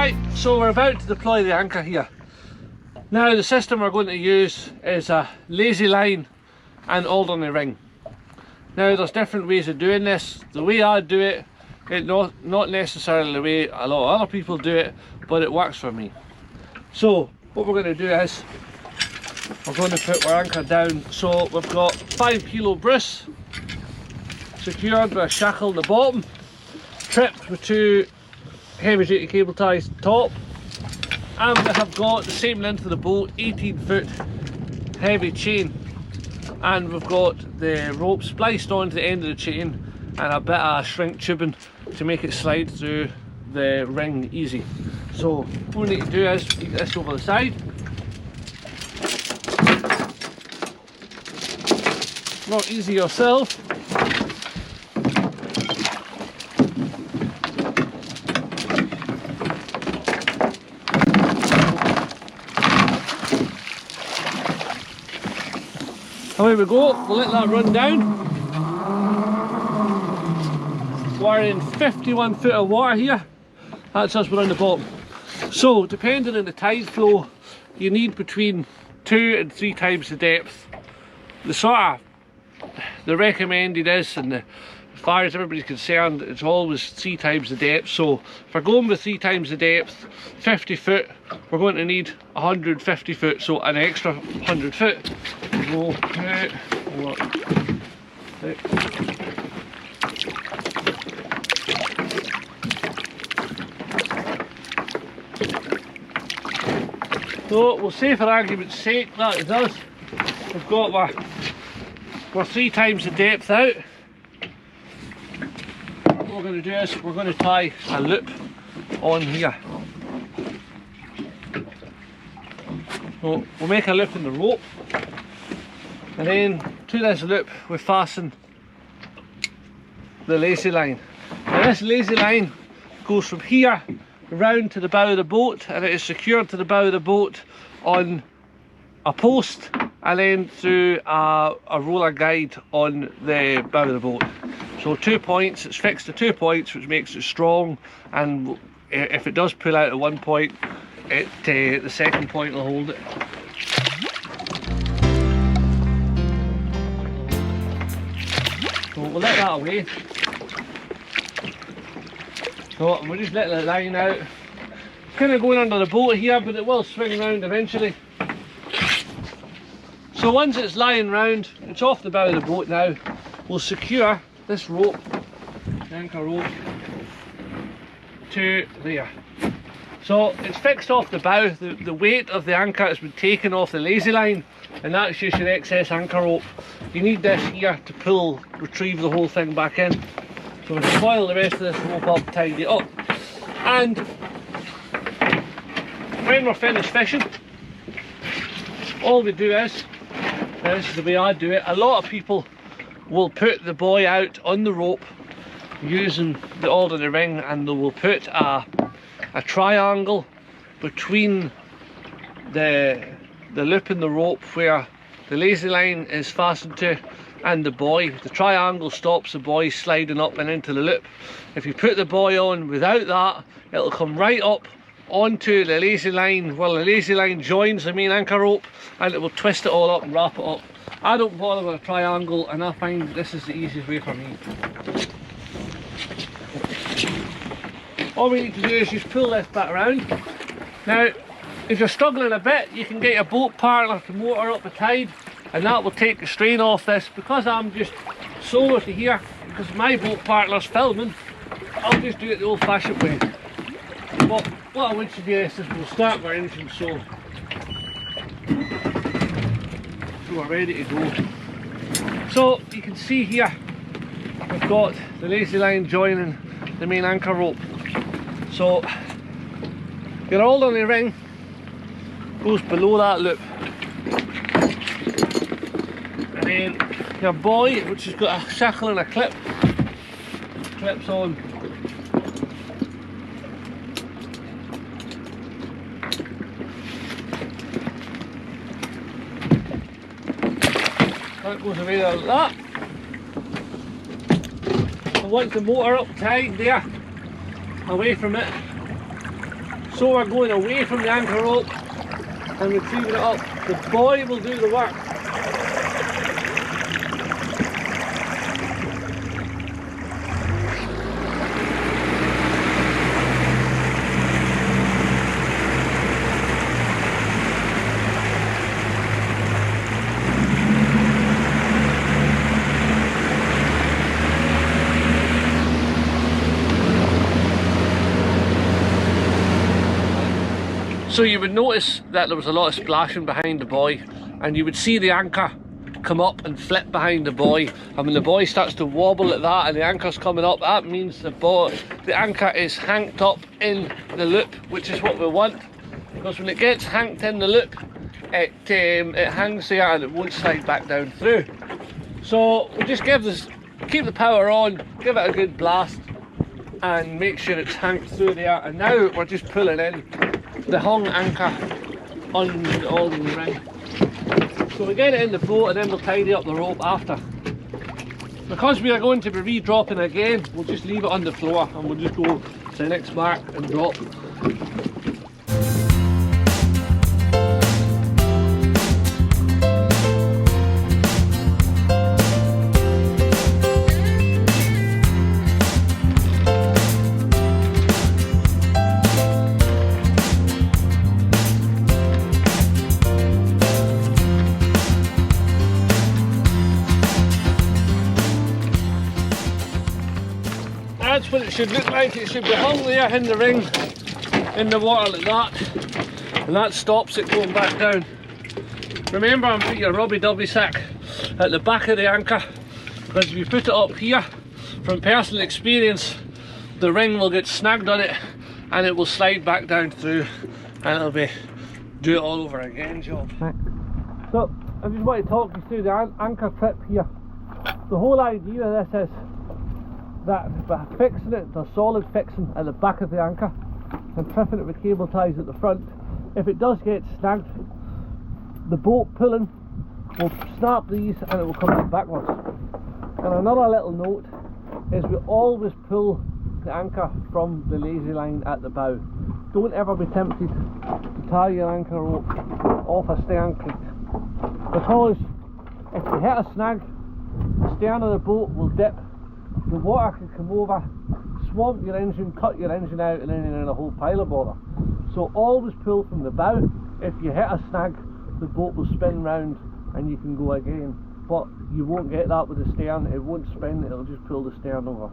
Right, so we're about to deploy the anchor here. Now the system we're going to use is a lazy line and Alderney ring. Now there's different ways of doing this. The way I do it, not necessarily the way a lot of other people do it, but it works for me. So what we're going to do is we're going to put our anchor down. So we've got 5 kilo Bruce secured with a shackle at the bottom, tripped with 2 heavy duty cable ties top, and we have got the same length of the boat, 18-foot heavy chain, and we've got the rope spliced onto the end of the chain and a bit of shrink tubing to make it slide through the ring easy. So what we need to do is keep this over the side. Not easy yourself. Away we go, we'll let that run down. We're in 51 foot of water here. That's us, we're on the bottom. So depending on the tide flow, you need between 2 and 3 times the depth. The recommended is, and as far as everybody's concerned, it's always 3 times the depth. So if we're going with 3 times the depth, 50 foot, we're going to need 150 foot, so an extra 100 foot. Go, 2, 6. So we'll say for argument's sake that is us. We've got we're 3 times the depth out. What we're going to do is we're going to tie a loop on here. So we'll make a loop in the rope, and then to this loop we fasten the lazy line. Now this lazy line goes from here round to the bow of the boat, and it is secured to the bow of the boat on a post and then through a roller guide on the bow of the boat. So 2 points, it's fixed to 2 points, which makes it strong, and if it does pull out at one point, the second point will hold it. So we'll let that away. So we're just letting the line out. It's kind of going under the boat here, but it will swing around eventually. So once it's lying round, it's off the bow of the boat now. We'll secure this rope, the anchor rope, to there. So it's fixed off the bow. The weight of the anchor has been taken off the lazy line, and that's just your excess anchor rope. You need this here to retrieve the whole thing back in. So we'll coil the rest of this rope up, tidy it up, and when we're finished fishing, all we do is, now this is the way I do it, a lot of people will put the buoy out on the rope using the Alderney ring, and they will put a triangle between the loop in the rope where the lazy line is fastened to and the buoy. The triangle stops the buoy sliding up and into the loop. If you put the buoy on without that, it'll come right up onto the lazy line, well, the lazy line joins the main anchor rope, and it will twist it all up and wrap it up. I don't bother with a triangle, and I find this is the easiest way for me. All we need to do is just pull this back around. Now if you're struggling a bit, you can get your boat partner to motor up the tide, and that will take the strain off this. Because I'm just solo to here, because my boat partner's filming, I'll just do it the old fashioned way. But what I would suggest is we'll start our engine so we're ready to go. So you can see here we've got the lazy line joining the main anchor rope. So your Alderney ring goes below that loop, and then your buoy, which has got a shackle and a clip, clips on. That goes away like that. And once the motor up tight there, away from it, So we're going away from the anchor rope and retrieving it up. The boy will do the work. So you would notice that there was a lot of splashing behind the buoy, and you would see the anchor come up and flip behind the buoy, and when the buoy starts to wobble like that and the anchor's coming up, that means the anchor is hanked up in the loop, which is what we want, because when it gets hanked in the loop, it hangs there and it won't slide back down through. So we'll just keep the power on, give it a good blast and make sure it's hanked through there. And now we're just pulling in the hung anchor on the Alderney ring. So we get it in the boat and then we'll tidy up the rope after. Because we are going to be re-dropping again, we'll just leave it on the floor and we'll just go to the next mark and drop. That's what it should look like. It should be hung there in the ring, in the water like that, and that stops it going back down. Remember, and put your rubby-dubby sack at the back of the anchor, because if you put it up here, from personal experience, the ring will get snagged on it and it will slide back down through, and it'll be do it all over again job. So I just want to talk you through the anchor trip here. The whole idea of this is that by fixing it, the solid fixing at the back of the anchor and tripping it with cable ties at the front, if it does get snagged, the boat pulling will snap these and it will come backwards. And another little note is we always pull the anchor from the lazy line at the bow. Don't ever be tempted to tie your anchor rope off a stern cleat, because if you hit a snag, the stern of the boat will dip, the water can come over, swamp your engine, cut your engine out, and then you're in a whole pile of bother. So always pull from the bow. If you hit a snag, the boat will spin round and you can go again, but you won't get that with the stern. It won't spin, it'll just pull the stern over.